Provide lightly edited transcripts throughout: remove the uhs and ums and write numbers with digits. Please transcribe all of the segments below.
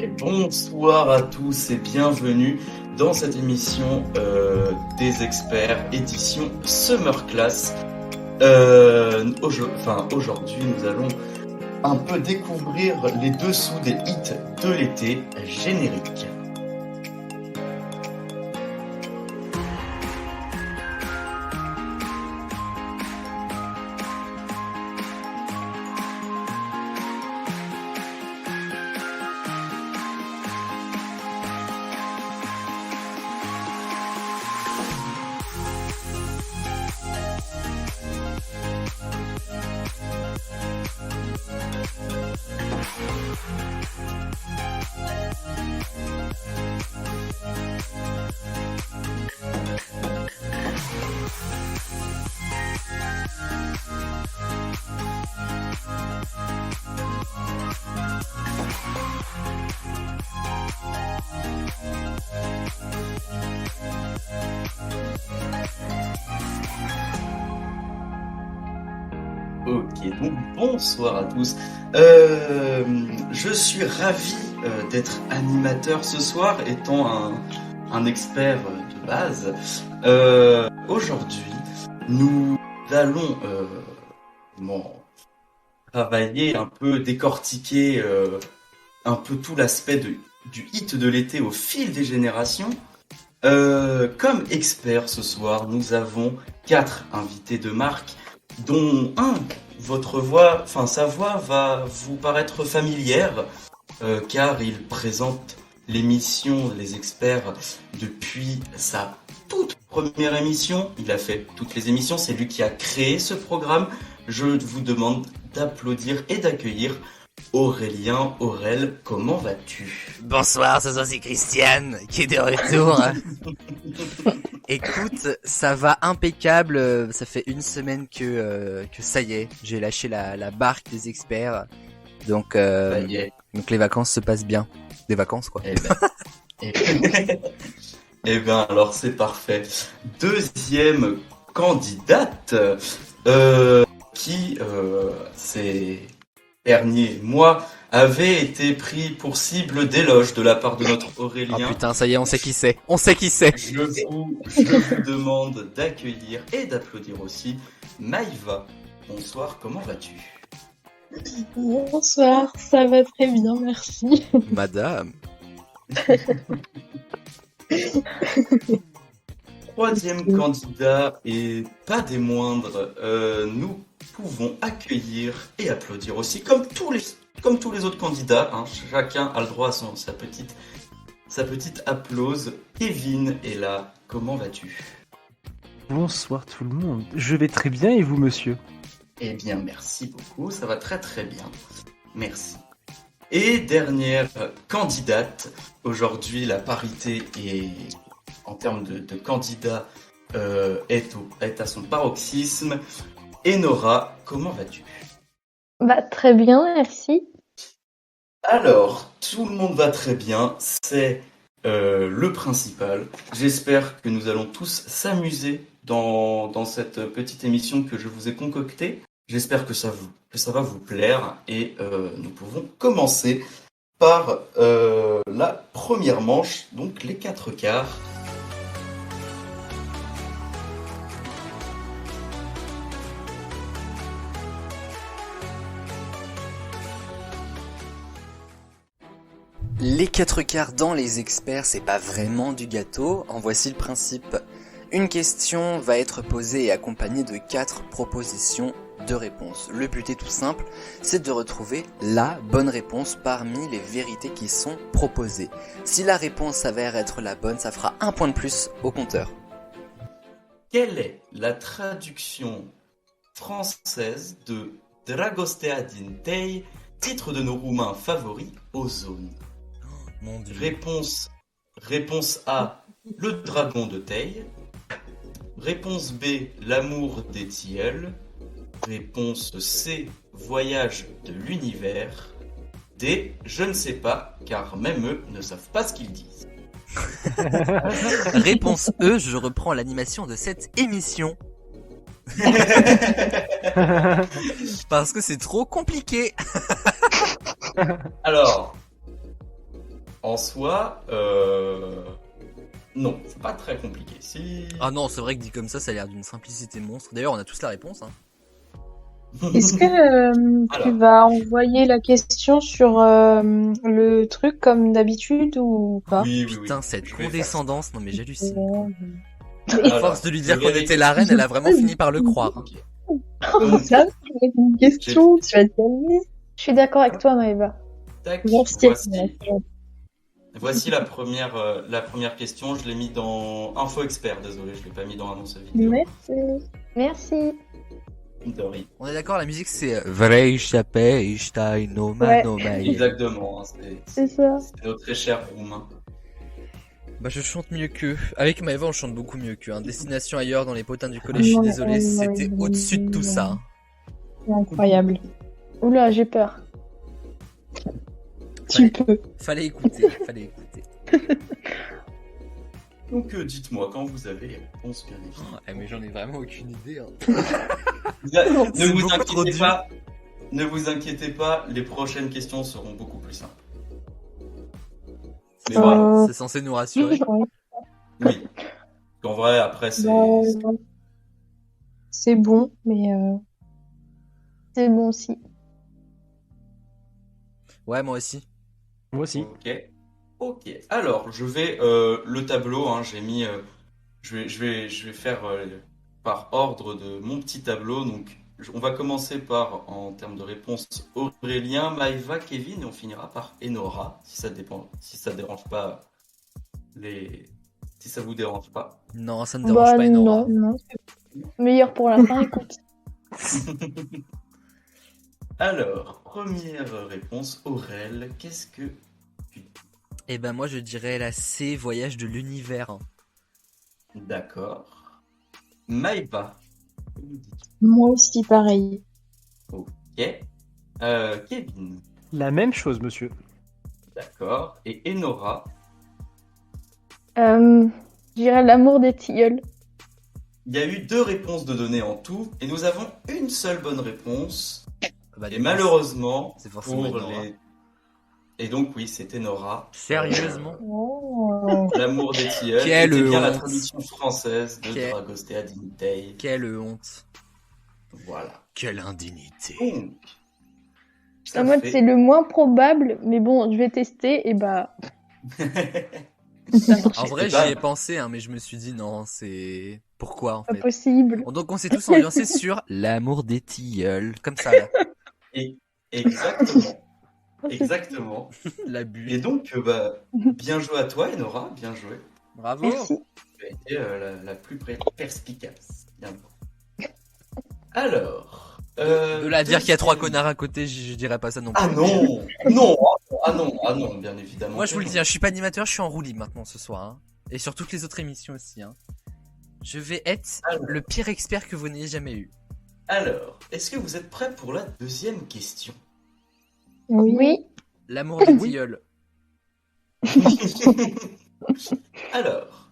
Et bonsoir à tous et bienvenue dans cette émission des experts, édition Summer Class. Aujourd'hui, nous allons un peu découvrir les dessous des hits de l'été générique. Ok, donc bonsoir à tous. Je suis ravi d'être animateur ce soir, étant un expert de base. Aujourd'hui, nous allons travailler un peu, décortiquer un peu tout l'aspect du hit de l'été au fil des générations. Comme expert ce soir, nous avons 4 invités de marque, dont sa voix va vous paraître familière, car il présente l'émission Les Experts depuis sa toute première émission. Il a fait toutes les émissions, c'est lui qui a créé ce programme. Je vous demande d'applaudir et d'accueillir Aurélien. Aurel, comment vas-tu ? Bonsoir, c'est Christiane qui est de retour. Écoute, ça va impeccable. Ça fait une semaine que ça y est, j'ai lâché la barque des experts. Donc les vacances se passent bien. Des vacances quoi. Eh ben alors c'est parfait. Deuxième candidate qui ces derniers mois avait été pris pour cible d'éloge de la part de notre Aurélien. Oh putain, ça y est, on sait qui c'est. Je vous demande d'accueillir et d'applaudir aussi Maïva. Bonsoir, comment vas-tu ? Bonsoir, ça va très bien, merci. Madame. Troisième candidat, et pas des moindres, nous pouvons accueillir et applaudir aussi, comme tous les autres candidats, hein, chacun a le droit à sa petite applause. Kevin est là, comment vas-tu ? Bonsoir tout le monde, je vais très bien et vous monsieur ? Eh bien merci beaucoup, ça va très très bien, merci. Et dernière candidate, aujourd'hui la parité en termes de candidats est à son paroxysme. Enora, comment vas-tu ? Très bien, merci. Alors, tout le monde va très bien, c'est le principal. J'espère que nous allons tous s'amuser dans cette petite émission que je vous ai concoctée. J'espère que ça va vous plaire et nous pouvons commencer par la première manche, donc les 4 quarts. Les 4 quarts dans les experts, c'est pas vraiment du gâteau. En voici le principe. Une question va être posée et accompagnée de 4 propositions de réponses. Le but est tout simple, c'est de retrouver la bonne réponse parmi les vérités qui sont proposées. Si la réponse s'avère être la bonne, ça fera 1 point de plus au compteur. Quelle est la traduction française de Dragostea din Tei, titre de nos Roumains favoris, Ozone ? Mon Dieu. Réponse A, le dragon de Teil. Réponse B, l'amour des tilleuls. Réponse C, voyage de l'univers. D, je ne sais pas, car même eux ne savent pas ce qu'ils disent. Réponse E, je reprends l'animation de cette émission. Parce que c'est trop compliqué. Alors, En soi, non, c'est pas très compliqué. Si... Ah non, c'est vrai que dit comme ça a l'air d'une simplicité monstre. D'ailleurs, on a tous la réponse. Hein. Est-ce que tu Alors. vas envoyer la question sur le truc comme d'habitude ou pas? Oui, oui, oui. Putain, cette Je vais faire condescendance, non mais j'hallucine. ça. À Alors, force de lui dire je qu'on vérifie. était la reine, elle a vraiment fini par le croire. Ok. Oh, ça, c'est une question, tu vas te calmer. Je suis d'accord avec toi, Maëva. Tac, Merci. voici la première question. Je l'ai mis dans Info Expert, désolé, je l'ai pas mis dans annonce vidéo. Merci. Merci. De rien. On est d'accord, la musique c'est Vrei Chape Stein no Ouais. Manomai. Exactement, hein, C'est ça. c'est notre très cher roumain. Bah je chante mieux qu'eux. Avec Maëva on chante beaucoup mieux qu'eux. Hein. Destination ailleurs dans les potins du collège, je suis Non, désolé, non, c'était non, au-dessus de tout ça. Hein. C'est incroyable. Oula, j'ai peur. Tu peux. Fallait écouter, fallait écouter. Donc dites-moi quand vous avez les réponses, bien évidemment. Eh, mais j'en ai vraiment aucune idée. Hein. Ne vous beaucoup trop inquiétez dur. pas. Ne vous inquiétez pas, les prochaines questions seront beaucoup plus simples. Mais voilà, C'est censé nous rassurer. oui. En vrai, après, c'est... C'est bon, mais c'est bon aussi. Ouais, moi aussi. Moi aussi. Ok. Alors, je vais le tableau. Hein, j'ai mis. Je vais faire par ordre de mon petit tableau. Donc, on va commencer par, en termes de réponse, Aurélien, Maëva, Kevin, et on finira par Enora, si ça dépend, si ça dérange pas si ça vous dérange pas. Non, ça ne dérange pas énormément. Non. Meilleur pour la fin, écoute. Alors, première réponse, Aurel, qu'est-ce que tu dis? Eh ben moi je dirais la C, voyage de l'univers. D'accord. Maëva. Moi aussi, pareil. Ok. Kevin. La même chose, monsieur. D'accord. Et Enora. Je dirais l'amour des tilleuls. Il y a eu 2 réponses de données en tout, et nous avons une seule bonne réponse. Bah, Et malheureusement, c'est forcément pour Enora. les... Et donc oui, c'était Nora. Sérieusement Oh. L'amour des tilleuls. Quelle C'était bien la honte. traduction française de Quelle- Dragostea Dignitei. Quelle honte. Voilà. Quelle indignité. Donc, ça En mode, fait- c'est le moins probable, mais bon, je vais tester, et bah, En vrai C'est pas- j'y ai pensé hein, mais je me suis dit non c'est... Pourquoi en pas fait. possible. Donc on s'est tous ambiancés sur l'amour des tilleuls. Comme ça là. Et- Exactement. Exactement. L'abus. Et donc, bien joué à toi, Enora. Bien joué. Bravo. Merci. Tu as été la plus perspicace. Bien joué. Alors... De là à dire qu'il y a 3 deuxième- connards à côté, je dirais pas ça non plus. Ah non. Non. Ah non, bien évidemment. Moi je vous le dis, hein, je suis pas animateur, je suis en roue libre maintenant ce soir. Hein. Et sur toutes les autres émissions aussi. Hein. Je vais être Alors. le pire expert que vous n'ayez jamais eu. Alors, est-ce que vous êtes prêts pour la deuxième question? Oui. L'amour des tilleuls. Alors,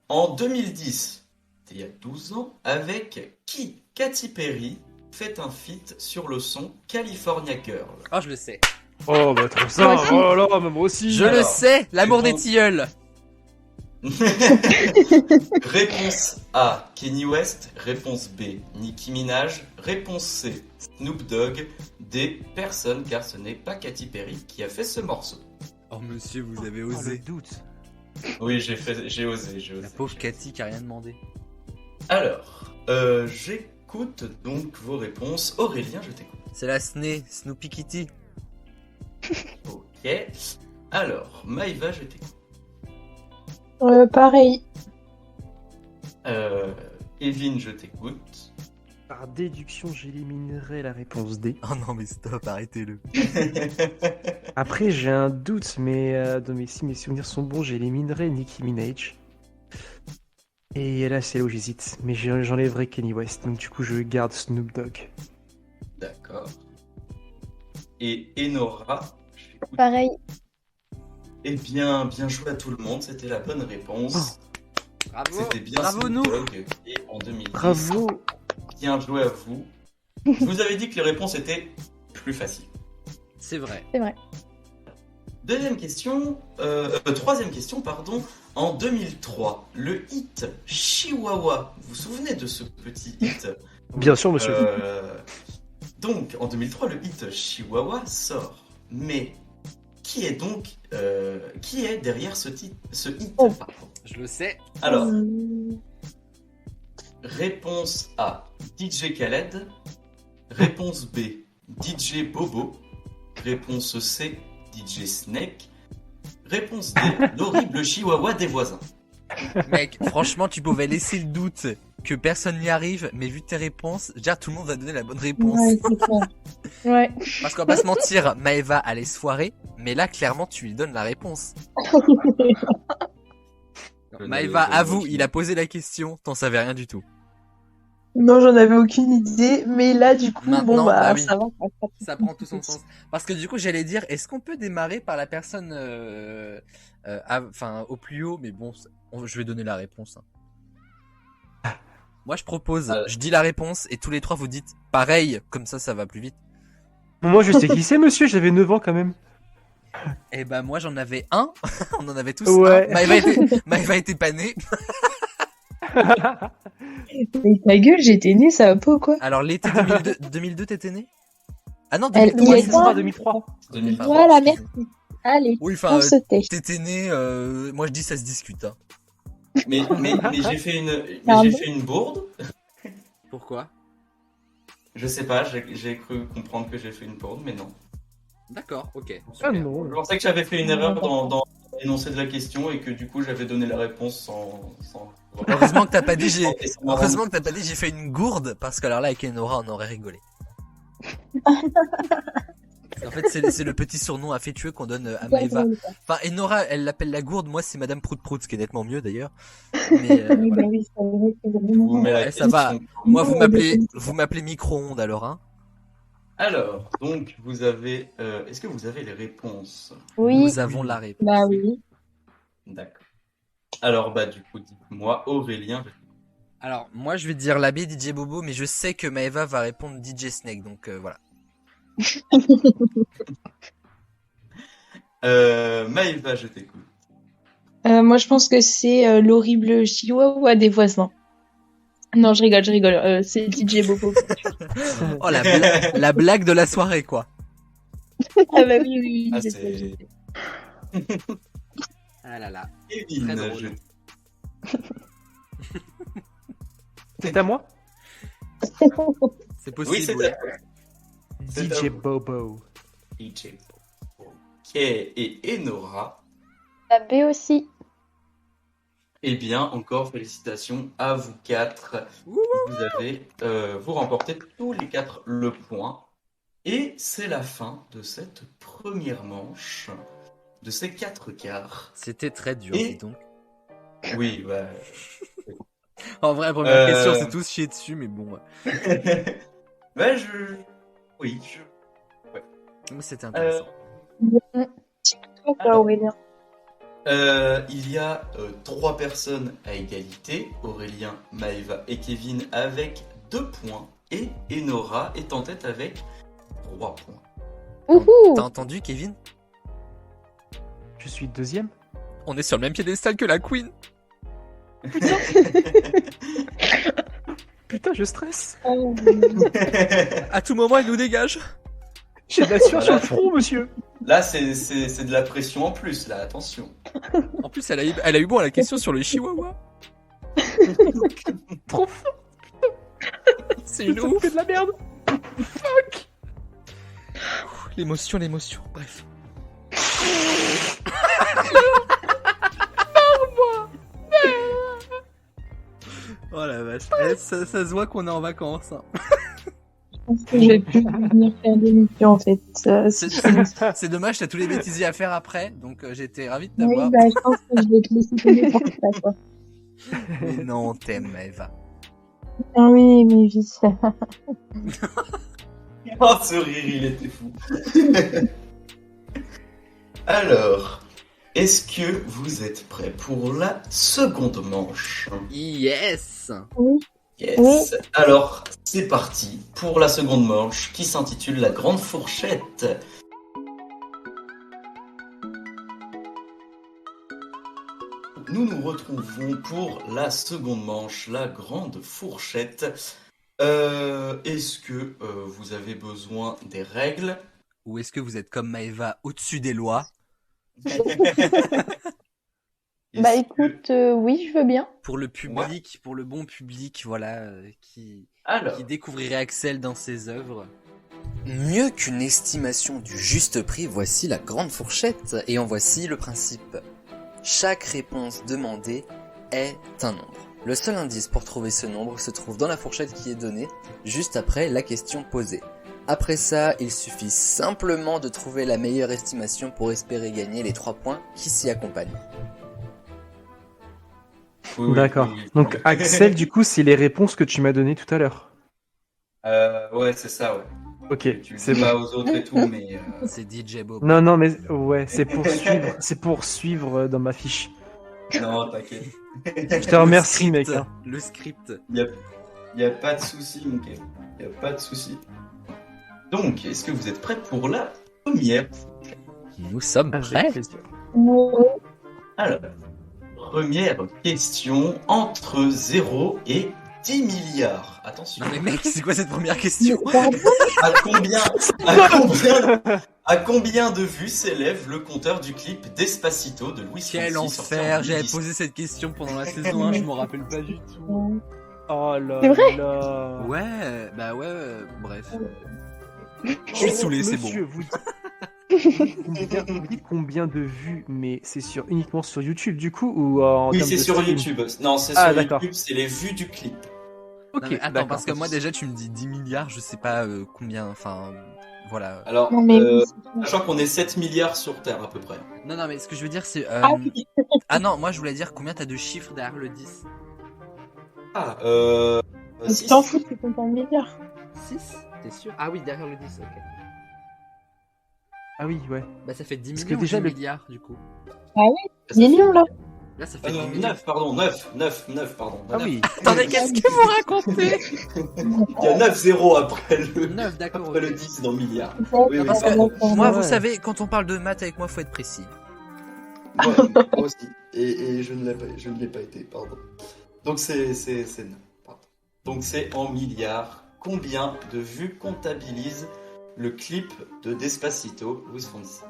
en 2010, c'était il y a 12 ans, avec qui Katy Perry fait un feat sur le son California Girl? Oh je le sais. Oh, bah, trop ça. Moi aussi. Oh là là, mais moi aussi. Je Alors, le sais, l'amour des bon. tilleuls. Réponse A, Kanye West. Réponse B, Nicki Minaj. Réponse C, Snoop Dogg. D, personne, car ce n'est pas Katy Perry qui a fait ce morceau. Oh monsieur, vous avez Oh, le osé. doute. Oui, j'ai osé. La pauvre Cathy qui a rien demandé. Alors, j'écoute donc vos réponses. Aurélien, je t'écoute. C'est la SNE, Snoopy Kitty. Ok. Alors, Maïva, je t'écoute. Pareil. Kevin, je t'écoute. Par déduction, j'éliminerai la réponse D. Oh non mais stop, arrêtez-le. Après, j'ai un doute, mais si mes souvenirs sont bons, j'éliminerai Nicki Minaj. Et là, c'est là où j'hésite. Mais j'enlèverai Kanye West. Donc, du coup, je garde Snoop Dogg. D'accord. Et Enora, je t'écoute. Pareil. Eh bien, bien joué à tout le monde, c'était la bonne réponse. Bravo. C'était bien Bravo Snoop nous. Dogg. Et en 2010, Bravo. bien joué à vous. Je vous avais dit que les réponses étaient plus faciles. C'est vrai. C'est vrai. Troisième question, pardon. En 2003, le hit Chihuahua, vous vous souvenez de ce petit hit? Bien sûr, monsieur. Donc, en 2003, le hit Chihuahua sort. Mais qui est derrière ce hit Oh. pardon. Je le sais. Alors, réponse A, DJ Khaled. Réponse B, DJ Bobo. Réponse C, DJ Snake. Réponse D, l'horrible chihuahua des voisins. Mec, franchement, tu pouvais laisser le doute que personne n'y arrive, mais vu tes réponses, déjà tout le monde va donner la bonne réponse. Ouais, c'est clair. Ouais. Parce qu'on va pas se mentir, Maëva allait se foirer, mais là, clairement, tu lui donnes la réponse. Maëva, avoue, il a posé la question, t'en savais rien du tout. Non, j'en avais aucune idée, mais là, du coup, Maintenant, bon, bah, bah oui. ça va. Ça prend tout son sens. Parce que du coup, j'allais dire, est-ce qu'on peut démarrer par la personne, au plus haut, mais bon, je vais donner la réponse. Hein. Moi, je propose, je dis la réponse et tous les trois vous dites pareil, comme ça va plus vite. Moi, je sais qui c'est, monsieur, j'avais 9 ans quand même. Et ben moi, j'en avais un. On en avait tous Ouais. un. Maëva était pas née. Mais ta gueule, j'étais née, ça va pas ou quoi? Alors, l'été 2002, t'étais née? Ah non, Elle 2003. y est pas. 2003. 2003. Voilà, merci. Allez, Oui, on enfin, se tait. t'étais née, moi je dis ça se discute. Hein. Mais j'ai fait une bourde. Pourquoi? Je sais pas, j'ai cru comprendre que j'ai fait une bourde, mais non. D'accord, ok. Ah super. non. Je pensais que j'avais fait une erreur dans l'énoncé de la question et que du coup j'avais donné la réponse sans... Heureusement que t'as pas dit Et ça m'a Heureusement que t'as pas dit j'ai fait une gourde, parce que alors là avec Enora on aurait rigolé. En fait c'est le petit surnom affectueux qu'on donne à Maëva. Enfin Enora elle l'appelle la gourde, moi c'est Madame Prout Prout, ce qui est nettement mieux d'ailleurs. Mais Oui, voilà. bah oui, c'est vrai, c'est Je vous vraiment... mets la Ouais, ça question. va. Moi vous m'appelez micro-ondes alors hein. Alors, donc vous avez... est-ce que vous avez les réponses? Oui, Nous avons la réponse. bah oui. D'accord. Alors bah du coup dites-moi Aurélien. Alors moi je vais dire l'abbé DJ Bobo, mais je sais que Maëva va répondre DJ Snake, donc voilà. Maëva, je t'écoute. Moi, je pense que c'est l'horrible chihuahua des voisins. Non, je rigole. C'est DJ Bobo. Oh la blague de la soirée quoi. Ah bah oui, Ah, je c'est- sais. Ah là là. Kevin, Très drôle. C'est à moi? C'est possible. Oui, c'est oui. C'est à DJ vous. Bobo. DJ. Ok, et Enora. La B aussi. Eh bien, encore félicitations à vous quatre. Vous avez, vous remportez tous les quatre le point. Et c'est la fin de cette première manche, de ces 4 quarts. C'était très dur, Et- dis donc. Oui, bah... En vrai, la première Euh. question, c'est tous chier dessus, mais bon. ouais, Oui, Mais c'était intéressant. Toi, Aurélien. Il y a 3 personnes à égalité, Aurélien, Maëva et Kevin avec 2 points. Et Enora est en tête avec 3 points. Ouhou. T'as entendu, Kevin? Je suis deuxième. On est sur le même piédestal que la Queen. Putain, je stresse. Oh, À tout moment, elle nous dégage. J'ai de la sueur sur le front, monsieur. Là, c'est de la pression en plus, là, attention. En plus, elle a eu bon à la question sur le chihuahua. Trop fort. C'est une Ça me ouf. fait de la merde. L'émotion. Bref. Oh la vache. Ça se voit qu'on est en vacances. Hein. je pense que je vais plus venir faire d'émission, en fait. C'est dommage, t'as tous les bêtisiers à faire après, donc j'étais ravi de Oui, t'avoir. bah, je pense que je vais te laisser tomber pour ça, quoi. Mais non, on t'aime, Eva. Ah oui, mais oui. Oh, ce rire, il était fou. Alors, est-ce que vous êtes prêts pour la seconde manche? Yes. Yes. Oui. Alors, c'est parti pour la seconde manche qui s'intitule La Grande Fourchette. nous nous retrouvons pour la seconde manche, la grande fourchette. Est-ce que vous avez besoin des règles? Ou est-ce que vous êtes comme Maëva au-dessus des lois? Bah Est-ce que- écoute, oui, je veux bien. Pour le public, pour le bon public, voilà, qui Alors, découvrirait Axel dans ses œuvres. Mieux qu'une estimation du juste prix, voici la grande fourchette, et en voici le principe. Chaque réponse demandée est un nombre. Le seul indice pour trouver ce nombre se trouve dans la fourchette qui est donnée, juste après la question posée. Après ça, il suffit simplement de trouver la meilleure estimation pour espérer gagner les 3 points qui s'y accompagnent. oui, D'accord. oui. Donc Axel, du coup, c'est les réponses que tu m'as données tout à l'heure. Ouais, c'est ça, ouais. Ok, Tu le c'est dis bon. pas aux autres et tout, mais C'est DJ Bob. Non, mais ouais, c'est pour suivre dans ma fiche. non, t'inquiète. Je te remercie, mec. Hein. Le script. Y a pas de souci, mon gars. Y a pas de souci. Donc, est-ce que vous êtes prêts pour la première? Nous sommes Avec prêts. plaisir. Alors, première question entre 0 et 10 milliards. Attention. Non mais mec, c'est quoi cette première question? À combien de vues s'élève le compteur du clip Despacito de Luis Quel Fonsi sorti en enfer! J'avais 2010? posé cette question pendant la saison 1, je m'en rappelle pas du tout. Oh là C'est vrai là. Ouais, bah ouais, bref. Je suis saoulé, c'est bon. Monsieur, vous dites combien de vues, mais c'est uniquement sur YouTube du coup ou en Oui, termes c'est de sur stream? YouTube. Non, c'est Ah, sur d'accord. YouTube, c'est les vues du clip. Ok, Non, mais attends, d'accord. parce que moi déjà tu me dis 10 milliards, je sais pas combien, enfin voilà. Alors, Non, mais sachant qu'on est 7 milliards sur Terre à peu près. Non, mais ce que je veux dire c'est... Ah oui. Ah non, moi je voulais dire combien t'as de chiffres derrière le 10? Ah, Tu t'en fous, tu comptes en milliards. 6? T'es sûr? Ah oui, derrière le 10, ok. Ah oui, ouais. Bah ça fait 10 Parce que millions, déjà, 10 le- milliards du coup. Millions là. Là ça fait 10 millions. 9, pardon, 9, pardon. Ah 9. oui. Attendez, qu'est-ce que vous racontez? Il y a 9 zéros après le, 9, d'accord. après ok. le 10 dans milliards. Ouais, Oui, oui, Parce pardon. que moi, vous Ouais. savez, quand on parle de maths avec moi, faut être précis. Ouais, moi aussi. Et je ne l'ai pas été, pardon. Donc c'est 9. Pardon. Donc c'est en milliards. Combien de vues comptabilise le clip de Despacito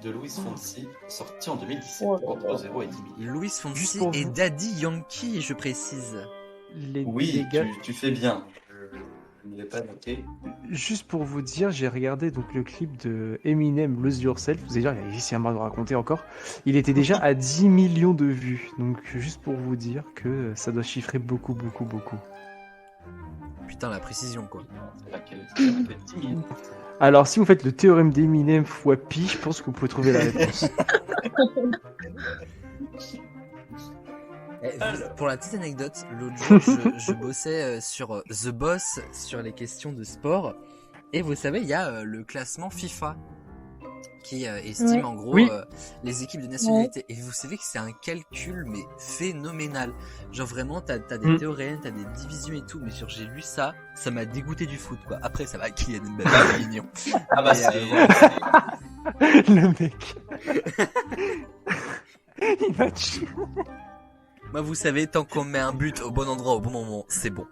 de Luis Fonsi sorti en 2017 Oh là là. entre 0 et 10 millions? Louis Juste Fonsi pour et vous. Daddy Yankee, je précise. Les Oui, gars, tu fais bien. Je ne l'ai pas noté. juste pour vous dire, j'ai regardé donc le clip de Eminem Lose Yourself. Vous allez dire, il y a ici un marre de raconter encore. Il était déjà à 10 millions de vues. Donc juste pour vous dire que ça doit chiffrer beaucoup. Putain, la précision, quoi. C'est laquelle? Ça fait 10 millions. Alors si vous faites le théorème d'Eminem fois pi, je pense que vous pouvez trouver la réponse. Pour la petite anecdote, l'autre jour, je bossais sur The Boss, sur les questions de sport. Et vous savez, il y a le classement FIFA qui estime Ouais. en gros Oui. les équipes de nationalité. Et vous savez que c'est un calcul mais phénoménal. Genre vraiment, t'as des théorèmes, t'as des divisions et tout. Mais sur j'ai lu ça, ça m'a dégoûté du foot quoi. Après ça va, Kylian Mbappé, c'est mignon. Ah bah Et, c'est... Le mec. Il va chier. Moi vous savez, tant qu'on met un but au bon endroit au bon moment, c'est bon.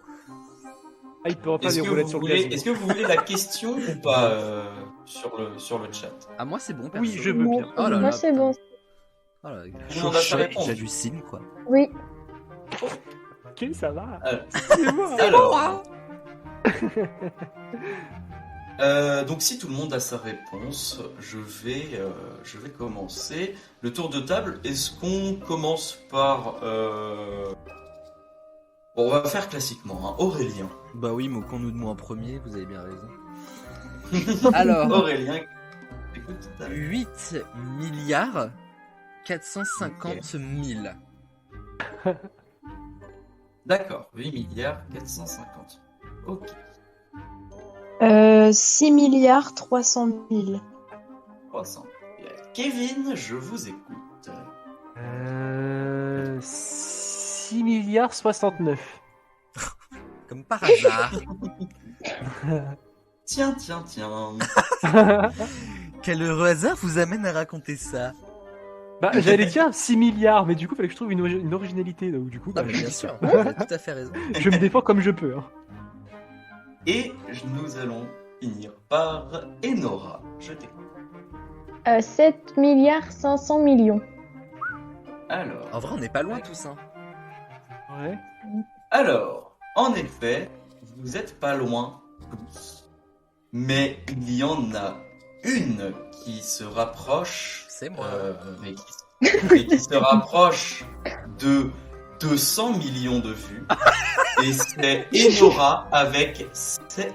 Ah, il peut en faire Est-ce des que, roulettes vous sur le voulez, gazon. est-ce que vous voulez la question ou pas sur le chat? Ah moi c'est bon perso. Oui, je veux bien. Oh là là, Moi c'est putain. bon. Oh là, Tout le monde a sa réponse. j'hallucine quoi. Oui. Ok, ça va. Alors, C'est moi. Alors, donc si tout le monde a sa réponse, je vais commencer le tour de table. Est-ce qu'on commence par bon, on va faire classiquement, hein. Aurélien. Bah oui, moquons-nous de moi en premier, vous avez bien raison. Alors, Aurélien, écoute. 8 milliards 450 000. D'accord, 8 milliards 450. Ok. 6 milliards 300 000. 300. Kevin, je vous écoute. 6 milliards 69. Comme par hasard. Tiens. Quel heureux hasard vous amène à raconter ça? Bah, j'allais dire 6 milliards, mais du coup, il fallait que je trouve une originalité. Donc, du coup, Non, bah, mais je bien dis ça. sûr, vous avez tout à fait raison. Je me défends comme je peux. Hein. Et nous allons finir par Enora. Je t'écoute. 7 milliards 500 millions. Alors, En vrai, on n'est pas loin tous, hein. Ouais. en effet, vous êtes pas loin tous. Mais il y en a une qui se rapproche, C'est moi. mais qui se rapproche de 200 millions de vues. Et c'est Enora avec 7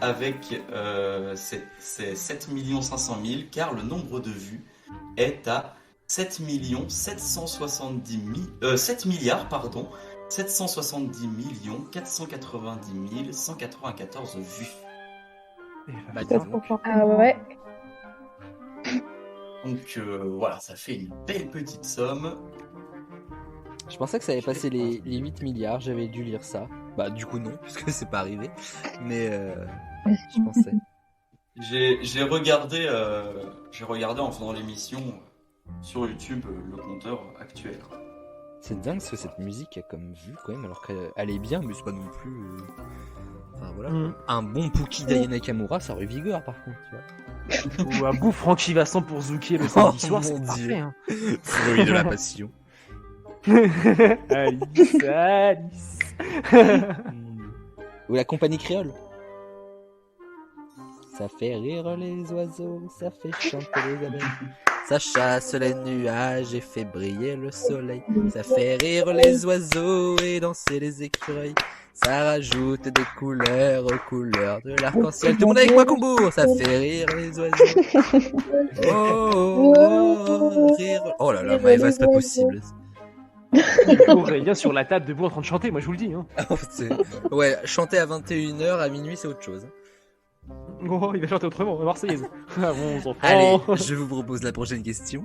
500 000, car le nombre de vues est à 7 milliards, 770 millions 490 194 vues. Et Bah, bah, dis donc. Ah ouais. Donc voilà, ça fait une belle petite somme. Je pensais que ça avait passé les 8 milliards, j'avais dû lire ça. Bah, du coup, non, puisque c'est pas arrivé. Mais je pensais. J'ai regardé en faisant l'émission sur YouTube le compteur actuel. C'est dingue ce que cette musique a comme vue, quand même, alors qu'elle est bien, mais c'est pas non plus. Enfin, voilà. Un bon Pookie d'Aya Nakamura, ça revigore, par contre, tu vois. Ou un bout Francky Vincent pour Zouké le samedi Oh, soir, mon c'est Dieu. parfait. Hein. Fruit de la passion. Alice, Alice. Ou la compagnie créole. Ça fait rire les oiseaux, ça fait chanter les abeilles. Ça chasse les nuages et fait briller le soleil. Ça fait rire les oiseaux et danser les écureuils. Ça rajoute des couleurs aux couleurs de l'arc-en-ciel. Tout le monde avec moi, Combo. Ça fait rire les oiseaux. Oh, rire. Oh là là, Maëva, c'est pas possible. Aurélien sur la table debout en train de chanter, moi je vous le dis. Hein. Ouais, chanter à 21h à minuit, c'est autre chose. Oh, il va chanter autrement, la Marseillaise. Ah bon, enfants. Allez, je vous propose la prochaine question.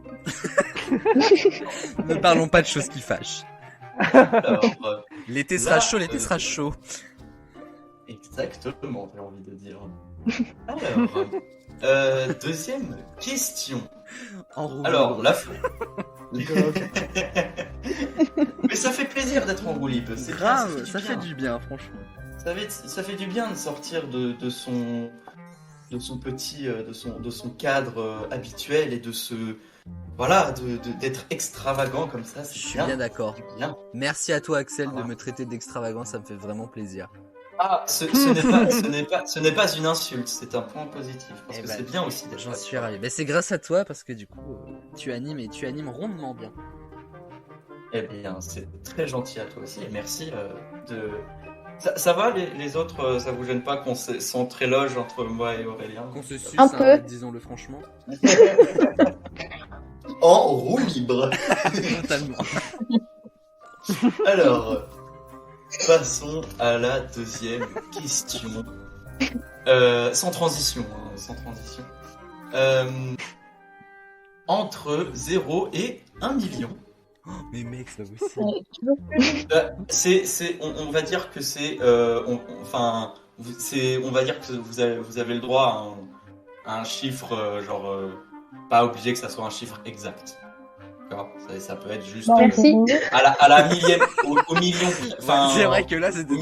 Ne parlons pas de choses qui fâchent. Alors, L'été sera chaud, l'été sera chaud. exactement, j'ai envie de dire. Alors, deuxième question. Alors, la mais ça fait plaisir d'être en roue libre. C'est grave, bien, ça fait du bien, franchement. Ça fait du bien de sortir de son cadre habituel et de d'être extravagant comme ça. Je suis bien d'accord. Bien. Merci à toi, Axel, de me traiter d'extravagant, ça me fait vraiment plaisir. Ah, ce n'est pas une insulte, c'est un point positif parce que c'est bien aussi d'être. J'en suis ravi. Mais c'est grâce à toi parce que du coup, tu animes et tu animes rondement bien. Eh bien, c'est très gentil à toi aussi et merci de. Ça va les autres, ça vous gêne pas qu'on s'entreloge entre moi et Aurélien? Qu'on se suce, Un peu. hein, disons-le franchement. En roue libre. Totalement. Alors, passons à la deuxième question. Sans transition, hein, sans transition. Entre 0 et 1 million. Oh, mais mec, c'est pas possible. On va dire que on va dire que vous avez le droit à un chiffre, pas obligé que ça soit un chiffre exact. D'accord, ça peut être juste Merci. à la millième, au million. Enfin, C'est vrai que là, c'est au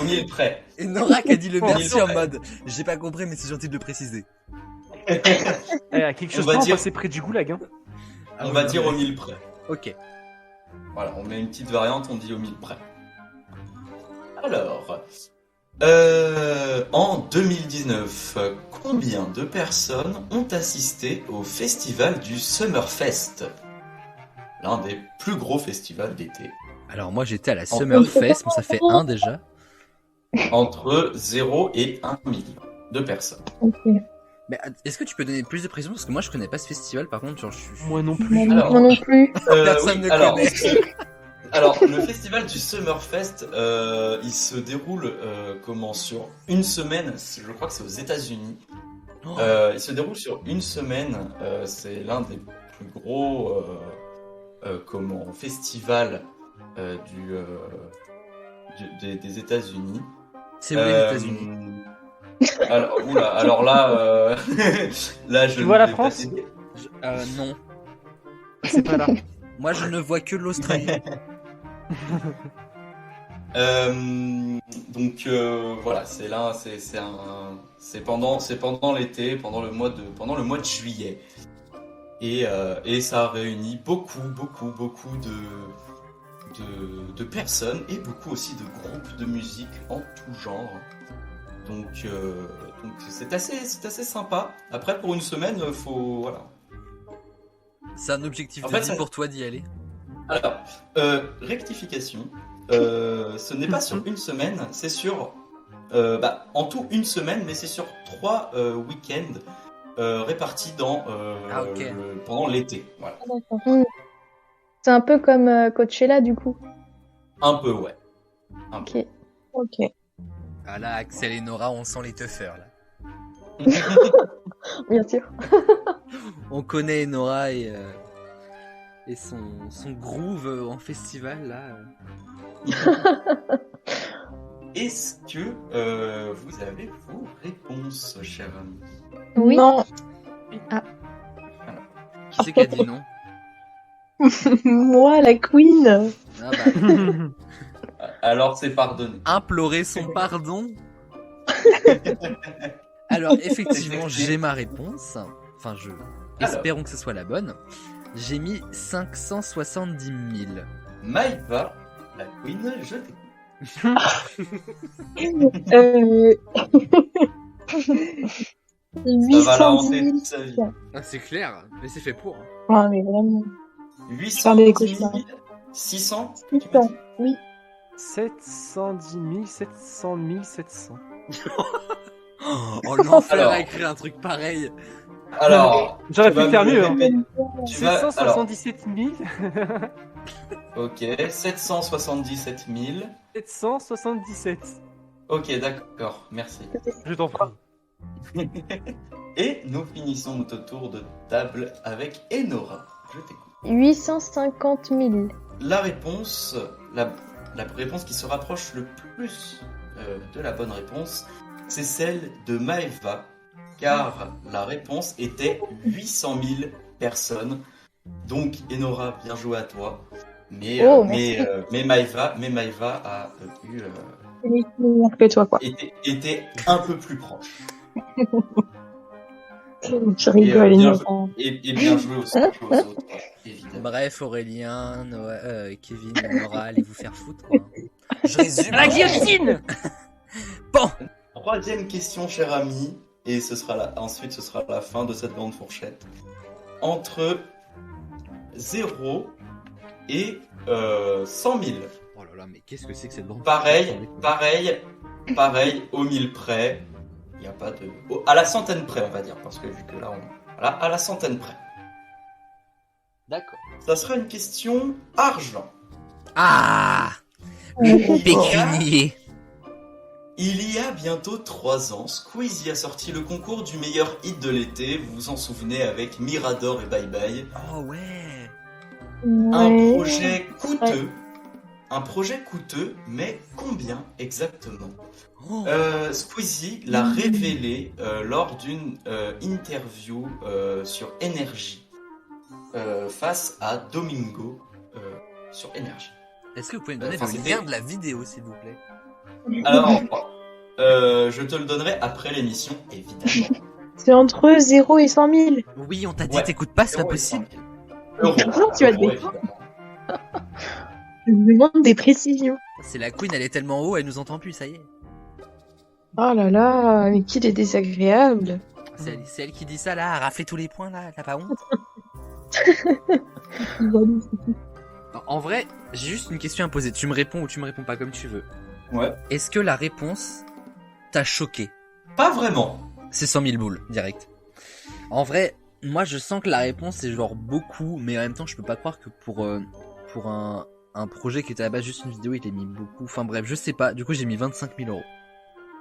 mille près. Et Nora qui a dit le merci mille en près. mode j'ai pas compris, mais c'est gentil de le préciser. À quelque chose On va près, on dire- passait près du goulag. Hein. On va dire au 1000 près. Ok. Voilà, on met une petite variante, on dit au 1000 près. Alors, en 2019, combien de personnes ont assisté au festival du Summerfest? L'un des plus gros festivals d'été. Alors moi j'étais à la Summerfest, mais ça fait 1 déjà. Entre 0 et 1 million de personnes. Ok. Mais est-ce que tu peux donner plus de précision parce que moi je connais pas ce festival par contre, genre je suis. Moi non plus. Alors- Moi non plus. Personne ne connaît. Alors, le festival du Summerfest, il se déroule sur une semaine. Je crois que c'est aux États-Unis. Oh. Il se déroule sur une semaine. C'est l'un des plus gros festivals des États-Unis. C'est où les États-Unis? Alors là, là je Tu vois la ne vais France pas t'aider. Non. C'est pas là. Moi, je ne vois que l'Australie. Donc voilà, c'est pendant l'été, pendant le mois de juillet, et ça a réuni beaucoup de personnes et beaucoup aussi de groupes de musique en tout genre. Donc c'est assez sympa. Après, pour une semaine, voilà. C'est un objectif En de fait, vie ça- pour toi d'y aller. Alors, rectification. Ce n'est pas sur une semaine, c'est sur en tout une semaine, mais c'est sur 3 week-ends répartis Ok. pendant l'été. Voilà. Mm. C'est un peu comme Coachella, du coup. Un peu, ouais. Un peu. Ok. Ah là, Axel et Nora, on sent les toughers là. Bien sûr. On connaît Nora et son groove en festival là. Est-ce que vous avez vos réponses, cher ami? Oui. Non. Qui c'est qui a dit non? Moi, la queen. Ah bah, Alors, c'est pardonné. implorer son pardon. Alors effectivement, j'ai ma réponse. Enfin, espérons que ce soit la bonne. J'ai mis 570 000. Maïva, la queen, je t'écoute. Euh... Ça va la hanter 810 toute sa vie. 000. Ah, c'est clair, mais c'est fait pour. Ouais, mais vraiment. 810 600. 600. Oui. 710 000, 700 000, 700. Oh l'enfer Alors. à écrire un truc pareil. Alors, J'aurais tu pu vas faire me mieux, hein. répéter. Tu vas, alors, 777 000, ok, 777 000. 777. Ok, d'accord, merci. Je t'en prie. Et nous finissons notre tour de table avec Enora. Je t'écoute. 850 000. La réponse, la réponse qui se rapproche le plus de la bonne réponse, c'est celle de Maeva, car la réponse était 800 000 personnes. Donc Enora, bien joué à toi. Mais Maeva a Meilleur que toi, quoi. était un peu plus proche. Je rigole, Et, bien Innocent. Et bien joué aux autres, évidemment. Bref, Aurélien, Kevin, Nora, allez vous faire foutre. Quoi. Je résume. La guillotine. Bon. Troisième question, cher ami, et ensuite ce sera la fin de cette grande fourchette. Entre 0 et 100 000. Oh là là, mais qu'est-ce que c'est que cette bande? Pareil, au 1000 près. Il n'y a pas de... à la centaine près, on va dire, parce que vu que là, voilà, à la centaine près. D'accord. Ça sera une question argent. Ah, le pécunier. Il y a bientôt 3 ans, Squeezie a sorti le concours du meilleur hit de l'été. Vous vous en souvenez avec Mirador et Bye Bye. Oh ouais. Un projet coûteux. Un projet coûteux, mais combien exactement? Oh. Squeezie l'a révélé lors d'une interview sur Énergie face à Domingo sur Énergie. Est-ce que vous pouvez me donner Enfin, le c'était- lien de la vidéo, s'il vous plaît? Alors, je te le donnerai après l'émission, évidemment. C'est entre 0 et 100 000. Oui, on t'a dit Ouais. t'écoutes pas, c'est pas Euros et possible. 100 000. Euros, Tu vas te euros, défendre. évidemment. Je me demande des précisions. C'est la queen, elle est tellement haut, elle nous entend plus, ça y est. Oh là là, mais qu'il est désagréable. C'est elle qui dit ça là, elle a raflé tous les points là, t'as pas honte? Non, en vrai, j'ai juste une question à poser. Tu me réponds ou tu me réponds pas comme tu veux. Ouais. Est-ce que la réponse t'a choqué? Pas vraiment. C'est 100 000 boules, direct. En vrai, moi je sens que la réponse c'est genre beaucoup, mais en même temps je peux pas croire que pour un projet qui était à la base juste une vidéo, il ait mis beaucoup. Enfin bref, je sais pas. Du coup j'ai mis 25 000 euros.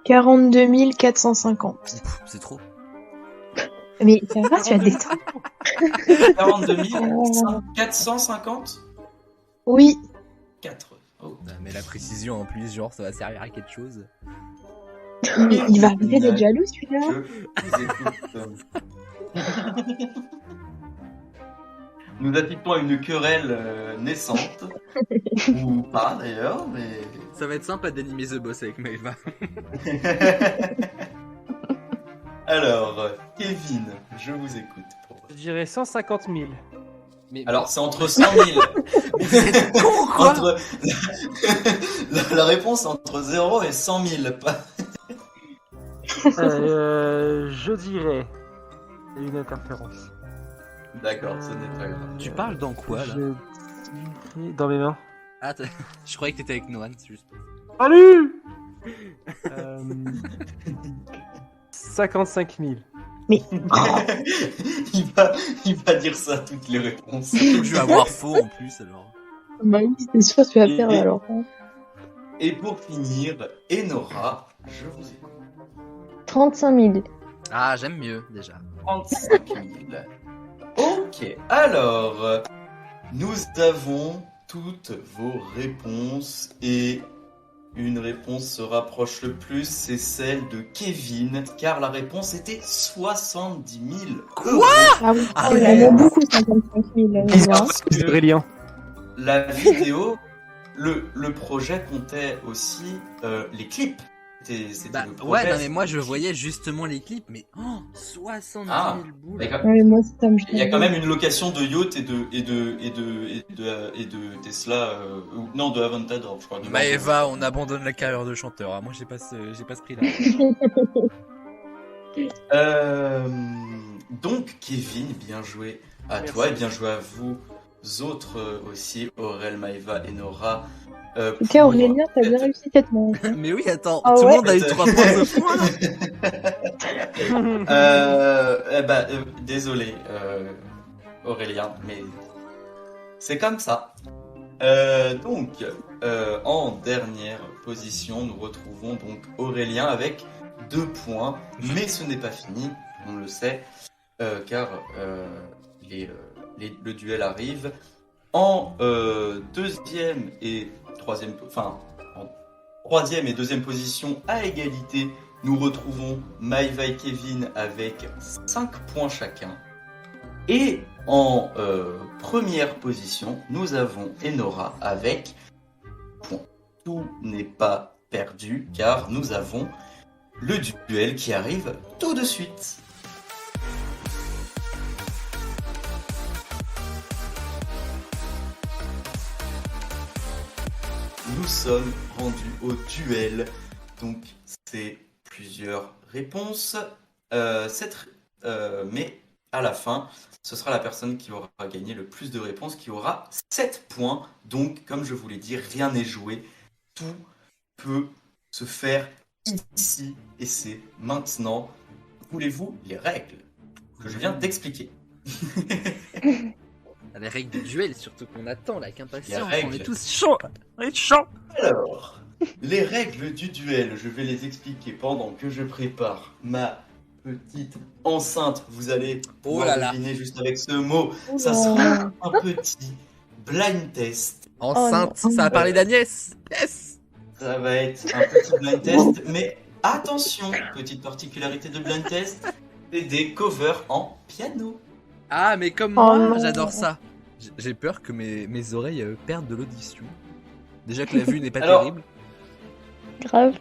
42 450. Pff, c'est trop. Mais ça va, tu vas te détendre. 42 450 Oui. 4. Oh. Mais la précision en plus, genre ça va servir à quelque chose. Il va arrêter d'être jaloux, celui-là. Je vous écoute. nous assistons à une querelle naissante. Ou pas d'ailleurs, mais... Ça va être sympa d'animer The Boss avec Maëva. Alors, Kevin, je vous écoute. Je dirais 150 000. Mais, Alors, c'est entre 100 000. mais vous êtes con, quoi. Entre... la réponse est entre 0 et 100 000. Pas... Je dirais... Il y a une interférence. D'accord, ce n'est pas grave. Tu parles dans quoi, là? Je dirais... Dans mes mains. Ah, je croyais que t'étais avec Noan, c'est juste. Salut 55 000. Mais il va dire ça toutes les réponses. Je vais avoir faux en plus, alors. bah oui, c'est sûr, tu vas perdre Et- alors. Et pour finir, Enora, je vous écoute. 35 000. Ah, j'aime mieux, déjà. 35 000. Ok, alors, nous avons toutes vos réponses et une réponse se rapproche le plus, c'est celle de Kevin, car la réponse était 70 000 euros. Ah oui, Ah il y en a beaucoup, 55 000. C'est brillant. La vidéo, le projet comptait aussi les clips. C'était Bah, le projet. ouais, non, mais moi je voyais justement les clips, mais 70 000 Ah, boules. Mais quand- Ouais, moi, ça me Il y a quand même une location de yacht et de Tesla, non, de Aventador, je crois. de Maëva, on abandonne la carrière de chanteur. Ah, moi j'ai pas ce prix-là. Donc, Kevin, bien joué à toi et bien joué à vous autres aussi, Aurel, Maëva et Nora. En tout cas, Aurélien, t'as bien réussi cette manche. Mais oui, attends, Ah tout ouais le monde a eu 3 points de points là. Désolé, Aurélien, mais c'est comme ça. Donc, en dernière position, nous retrouvons donc Aurélien avec 2 points, mais ce n'est pas fini, on le sait, car le duel arrive. En deuxième et troisième, enfin, en troisième et deuxième position à égalité, nous retrouvons Maëva et Kevin avec 5 points chacun. Et en première position, nous avons Enora avec points. Tout n'est pas perdu car nous avons le duel qui arrive tout de suite. Nous sommes rendus au duel. Donc, c'est plusieurs réponses. Mais à la fin, ce sera la personne qui aura gagné le plus de réponses qui aura 7 points. Donc, comme je vous l'ai dit, rien n'est joué. Tout peut se faire ici. Et c'est maintenant. Voulez-vous les règles que je viens d'expliquer? Les règles du duel, surtout qu'on attend là, avec impatience. Les On est règles. tous chauds. On est chauds. Alors, les règles du duel, je vais les expliquer pendant que je prépare ma petite enceinte. Vous allez pouvoir là là. deviner juste avec ce mot. Ça sera un petit blind test. Enceinte, Oh non. ça va parler d'Agnès. Yes. Ça va être un petit blind test, mais attention, petite particularité de blind test, c'est des covers en piano. Ah, mais comme Oh moi, non. j'adore ça. J'ai peur que mes oreilles perdent de l'audition. Déjà que la vue n'est pas Alors- terrible, Grave.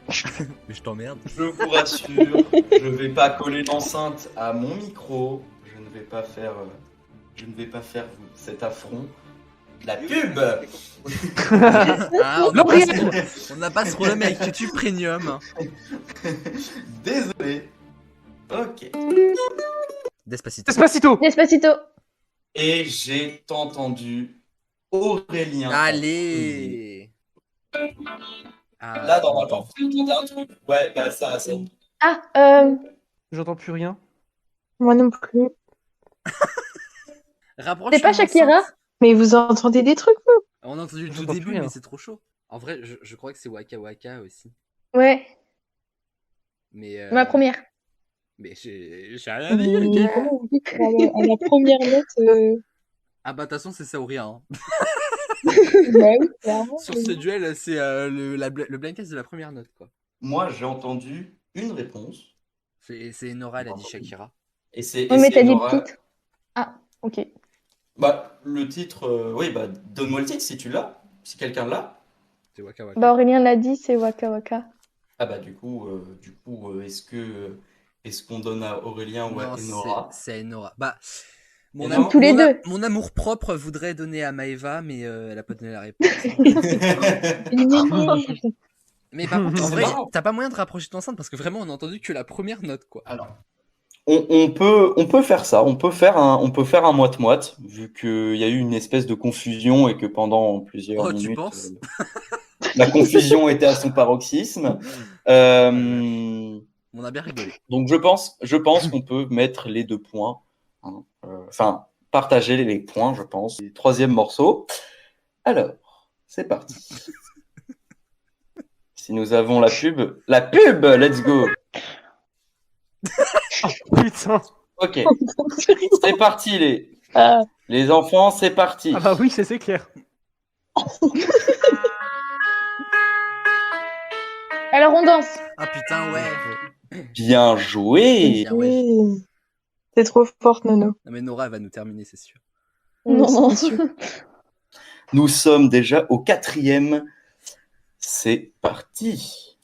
mais je t'emmerde. Je vous rassure, je ne vais pas coller l'enceinte à mon micro. Je ne vais pas faire cet affront. La pub. Ah, on n'a pas ce problème avec YouTube Premium. Désolé. Ok. Despacito. Despacito. Despacito. Et j'ai entendu Aurélien. Allez. Ah, Là, normalement, vous entendez un truc. Ouais, bah ça. Ah, J'entends plus rien. moi non plus. Rapproche C'est pas ton Shakira? enceinte. Mais vous entendez des trucs, vous? On a entendu le tout J'entends début, plus rien. mais c'est trop chaud. En vrai, je crois que c'est Waka Waka aussi. Ouais, Mais, ma première. Mais j'ai rien dit, Mais ok. comment vous dites à la première note Ah bah de toute façon, c'est ça ou rien. Hein. Bah oui, clairement. Sur ce duel, c'est le blind test de la première note, quoi. Moi, j'ai entendu une réponse. C'est Nora, elle a dit Shakira. Et c'est Oui, mais t'as dit Nora. toutes. Ah, ok. Bah, le titre, oui, bah, donne-moi le titre si tu l'as, si quelqu'un l'a. C'est Waka Waka. Bah, Aurélien l'a dit, c'est Waka Waka. Ah bah, est-ce qu'on donne à Aurélien ou à Non, Enora? c'est à Enora. Bah, Et non, tous les deux. Mon amour propre voudrait donner à Maëva, mais elle a pas donné la réponse. Mais par contre, en C'est vrai, marrant. t'as pas moyen de rapprocher ton enceinte parce que vraiment, on a entendu que la première note, quoi. Alors, on peut faire ça, on peut faire un moite-moite, vu qu'il y a eu une espèce de confusion et que pendant plusieurs Oh, tu minutes, penses la confusion était à son paroxysme. On a bien rigolé. Donc je pense qu'on peut mettre les 2 points, hein, enfin partager les points, je pense. Et troisième morceau. Alors, c'est parti. Si nous avons la pub, let's go. Putain. Ok, c'est parti Ah. les enfants, c'est parti. Ah bah oui, c'est clair. Alors, on danse. Ah putain, ouais. Bien joué. Bien, ouais. T'es trop forte, Nono. Non, mais Nora, elle va nous terminer, c'est sûr. Non. C'est sûr. Nous sommes déjà au 4e. C'est parti.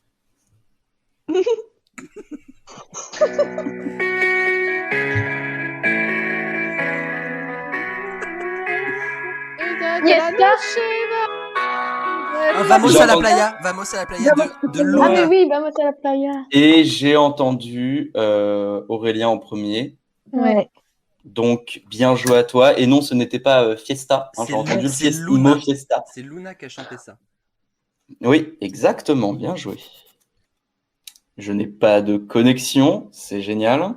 Vamos J'ai à la entendu- playa. Vamos à la playa de Ah, Luna. mais oui, vamos à la playa. Et j'ai entendu Aurélien en premier. Ouais. Donc, bien joué à toi. Et non, ce n'était pas Fiesta. Hein, C'est j'ai entendu c'est le Luna. mot Fiesta. C'est Luna qui a chanté ça. Oui, exactement. Bien joué. Je n'ai pas de connexion. C'est génial.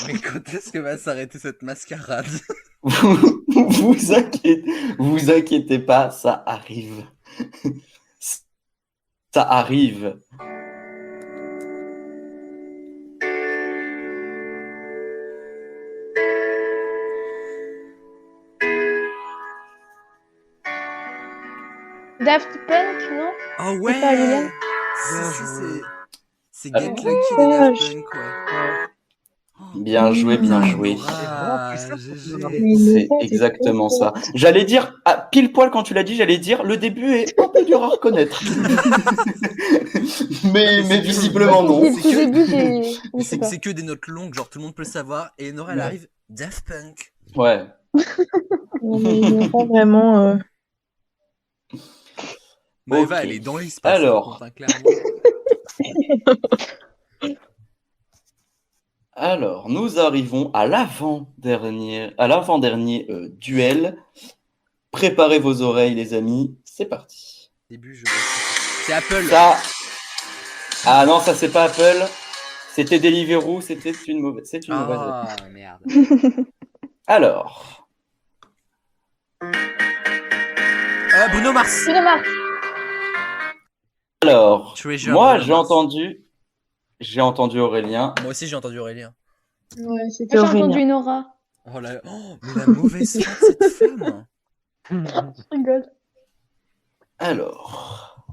Mais quand est-ce que va s'arrêter cette mascarade? Vous inquiétez pas, ça arrive. Ça arrive. Daft Punk, non? Oh C'est pas Liliane ouais. C'est Ah. Get Lucky des Daft Punk, ouais. Bien joué, bien joué. Ah, C'est GG. C'est exactement ça. J'allais dire, pile poil quand tu l'as dit, j'allais dire, le début est un peu dur à reconnaître. mais visiblement non. Au début, j'ai. Je sais pas. C'est que des notes longues, genre tout le monde peut le savoir. Et Nora, elle Ouais. arrive, Daft Punk. Ouais. Ils pas vraiment. Maëva, Ok. elle est dans l'espace. Alors. hein, clairement. Alors, nous arrivons à l'avant-dernier duel. Préparez vos oreilles, les amis. C'est parti. Début, je vois. C'est Apple. Ça. Ah non, ça c'est pas Apple. C'était Deliveroo. C'est une mauvaise. Ah, merde. Alors. Bruno Mars. Bruno Mars. Alors. Treasure, Moi, Bruno Mars. j'ai entendu Aurélien. Moi aussi, j'ai entendu Aurélien. Ouais, c'était Moi, j'ai entendu Aurélien. Nora. Oh, mais la mauvaise foi de cette femme. Je rigole. Alors.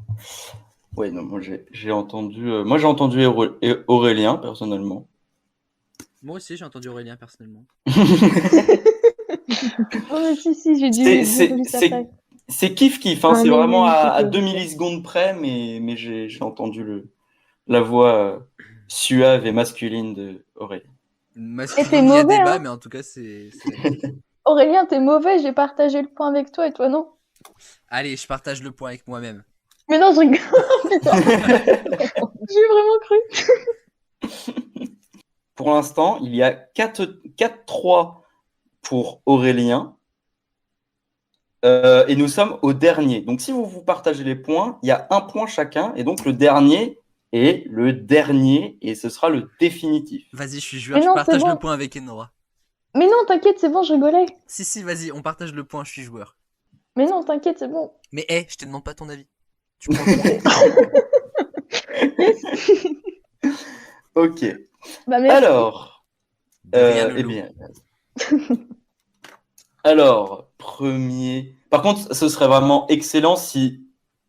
Ouais, non, moi j'ai entendu. Aurélien, personnellement. Moi aussi, j'ai entendu Aurélien personnellement. Oh, mais si, j'ai C'est- entendu ça c'est- après. C'est kiff-kiff, hein, Ah, c'est mais vraiment oui, à c'était 2 millisecondes près, mais j'ai entendu la voix suave et masculine de Aurélien. Masculin, t'es il y a mauvais, débat, hein. mais en tout cas, c'est... Aurélien, t'es mauvais, j'ai partagé le point avec toi et toi non. Allez, je partage le point avec moi-même. Mais non, je rigole. Putain. J'ai vraiment cru. Pour l'instant, il y a 4-3 pour Aurélien. Et nous sommes au dernier. Donc, si vous partagez les points, il y a 1 point chacun. Et donc, le dernier est le dernier. Et ce sera le définitif. Vas-y, je suis joueur, Mais je non, partage c'est bon. le point avec Enora. Mais non, t'inquiète, c'est bon, je rigolais. Si, vas-y, on partage le point, je suis joueur. Mais non, t'inquiète, c'est bon. Mais je te demande pas ton avis. Tu prends le point. Ok. Bah merci. Alors, Derrière le eh loup. bien. Alors, premier. Par contre, ce serait vraiment excellent si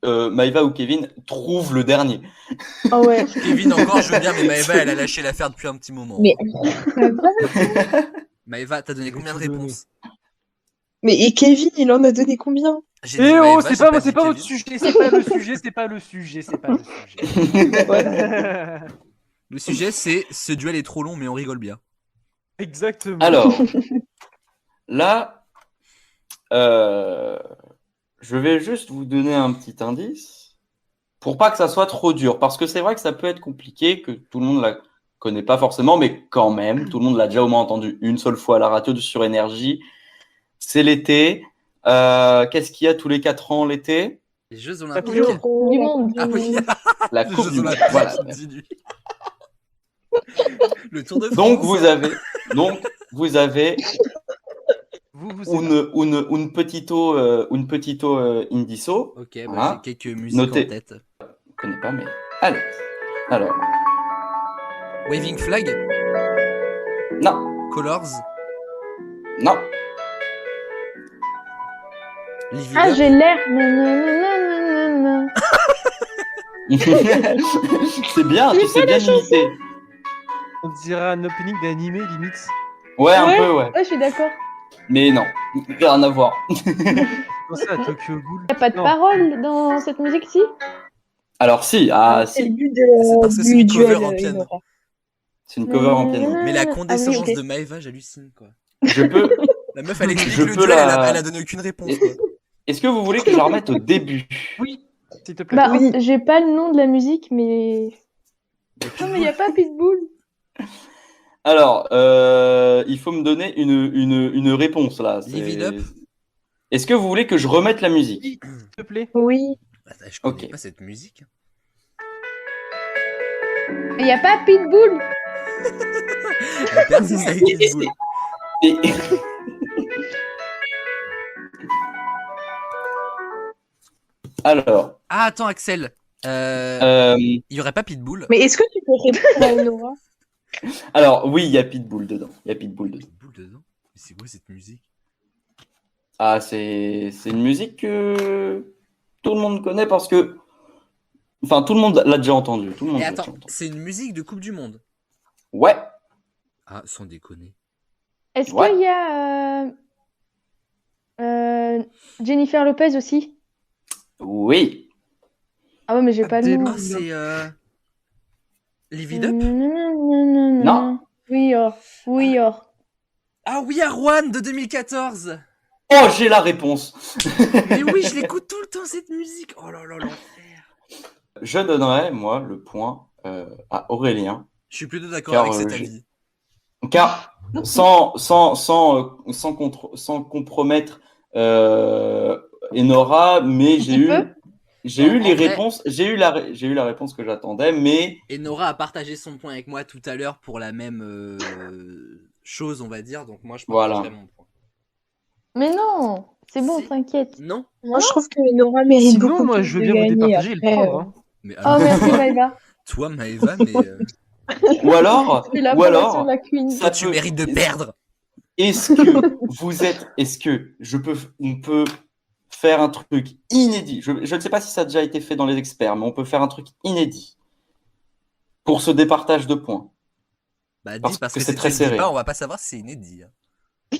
Maëva ou Kevin trouvent le dernier. Oh ouais. Kevin, encore, je veux bien, mais Maëva, elle a lâché l'affaire depuis un petit moment. Mais- Maëva, t'as donné combien de réponses? Mais et Kevin, il en a donné combien? J'ai Eh dit oh, Maëva, c'est j'ai pas dit votre Kevin. sujet, c'est pas le sujet, c'est pas le sujet, c'est pas le sujet. Le sujet, c'est ce duel est trop long, mais on rigole bien. Exactement. Alors, là, je vais juste vous donner un petit indice pour pas que ça soit trop dur, parce que c'est vrai que ça peut être compliqué, que tout le monde la connaît pas forcément, mais quand même, tout le monde l'a déjà au moins entendu une seule fois à la radio sur Énergie. C'est l'été. Qu'est-ce qu'il y a tous les 4 ans l'été? Les Jeux Papillon. Olympiques. Du monde. Ah oui, La les Coupe Jeux du Monde. Olympiques. Voilà. continue. Le Tour de France. Donc vous avez Vous une petito indiso. Ok, bah, Voilà. j'ai quelques musiques Notez. en tête. Je connais pas, mais allez. Alors, Waving Flag, non, Colors, non. Live It Ah, Up. j'ai l'air. Nananananana. C'est bien, tu sais bien imiter. on dirait un opening d'animé limite. Ouais, un Ouais. peu, ouais. Ouais, je suis d'accord. Mais non, rien à voir. Pensez à Tokyo Ghoul. Y a pas de Non. parole dans cette musique, si? Alors si, C'est le si, but C'est parce que c'est du une cover duel, en piano. Inora. c'est une cover en piano. Mais la Ah oui, condescendance ok. de Maëva, j'hallucine quoi. Je peux. La meuf, elle explique Je le peux duel, la- elle a donné aucune réponse quoi. Est-ce que vous voulez que je la remette au début? Oui, s'il te plaît. Bah, Oui. j'ai pas le nom de la musique, mais. Non, mais y a pas Pitbull. Alors, il faut me donner une réponse là. Live It Up. Est-ce que vous voulez que je remette la musique? S'il te plaît. Oui. Attends, je connais Ok. pas cette musique. Mais y a pas Pitbull. Elle persiste avec Pitbull. Et- Alors, Ah, attends, Axel. Il euh, y aurait pas Pitbull. Mais est-ce que tu peux répondre à Inora? alors oui, il y a Pitbull dedans. Il y a Pitbull dedans. Pitbull dedans. Mais c'est quoi cette musique? Ah, c'est une musique que tout le monde connaît parce que, enfin, tout le monde l'a déjà entendu. Tout le monde Et l'a déjà attends, entendu. c'est une musique de Coupe du Monde. Ouais. Ah, sans déconner. Est-ce Ouais. qu'il y a Jennifer Lopez aussi? Oui. Ah ouais, mais j'ai pas le nom. Ah, c'est Live It Up. Non. Oui, oh. Oui, oh. Ah oui, Arwan de 2014. Oh, j'ai la réponse. Mais oui, je l'écoute tout le temps cette musique. Oh là là, l'enfer. Je donnerai, moi, le point à Aurélien. Je suis plutôt d'accord Car, avec cet j'ai- avis. Car sans compromettre Enora, mais j'ai petit eu, peu. j'ai eu En les vrai- réponses, j'ai eu la réponse que j'attendais, mais Et Nora a partagé son point avec moi tout à l'heure pour la même chose, on va dire. Donc moi, je partagerai Voilà. mon point. Mais non, c'est bon, Si. t'inquiète. Non. Moi, je trouve que Inora mérite Sinon, beaucoup moi, plus je veux de bien vous gagner. départager et le Après, prendre. Hein. Mais Oh, alors, merci Maïva. toi, Maëva, mais ou alors, C'est la ou alors, sur la queen. ça tu peut- mérites de perdre. Est-ce que on peut faire un truc inédit? Je ne sais pas si ça a déjà été fait dans les experts, mais on peut faire un truc inédit pour ce départage de points. Bah dis, Parce parce que que c'est si très tu le dis serré. pas, on va pas savoir si c'est inédit. Hein.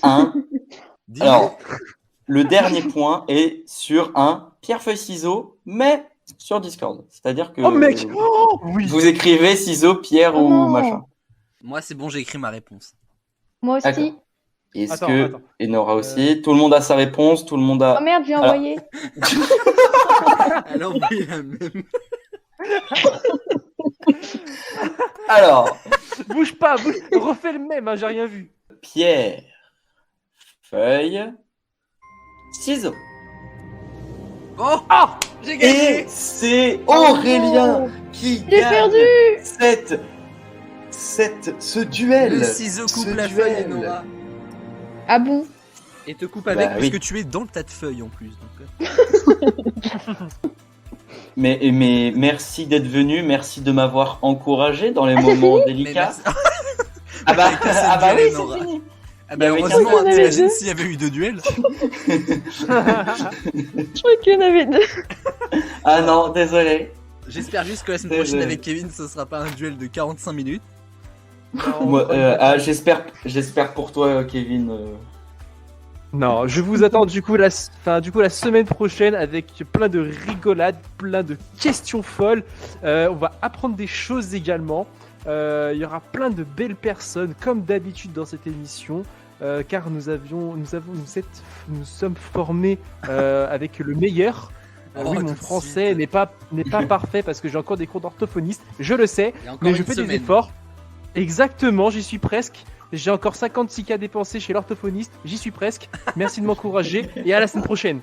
Hein? Dis. Alors, le dernier point est sur un pierre-feuille-ciseaux, mais sur Discord. C'est-à-dire que Oh mec Oh oui vous écrivez ciseaux, pierre Oh ou non. machin. Moi, c'est bon, j'ai écrit ma réponse. Moi aussi. D'accord. Est-ce Attends, que attends. Enora aussi? Tout le monde a sa réponse, tout le monde Oh a. merde, j'ai Alors- envoyé. Elle a envoyé la même. Alors, Bouge pas, refais le même, hein, j'ai rien vu. pierre, feuille, ciseaux. Oh, j'ai Et gagné. c'est Aurélien qui J'ai gagne perdu. ce duel. Le ciseau coupe Ce la duel. feuille, Nora. Ah bon? Et te coupe avec, Bah puisque oui. tu es dans le tas de feuilles en plus. Donc, Mais merci d'être venu, merci de m'avoir encouragé dans les moments mais délicats. merci. Ah bah, Avec un ah bah duel, oui, c'est Nora. fini. Ah bah Il y avait heureusement, qu'un seul. t'imagines s'il y avait eu deux duels. Je crois qu'il y en avait deux. Ah non, désolé. J'espère juste que la semaine prochaine avec Kevin, ce sera pas un duel de 45 minutes. Moi, j'espère pour toi, Kevin. Non, je vous attends du coup la semaine prochaine avec plein de rigolades, plein de questions folles. On va apprendre des choses également. Il y aura plein de belles personnes comme d'habitude dans cette émission. Car nous sommes formés avec le meilleur. Oui, mon français n'est pas parfait parce que j'ai encore des cours d'orthophoniste. Je le sais, mais je fais des efforts. Exactement, j'y suis presque. J'ai encore 56K dépensés chez l'orthophoniste. J'y suis presque. Merci de m'encourager et à la semaine prochaine.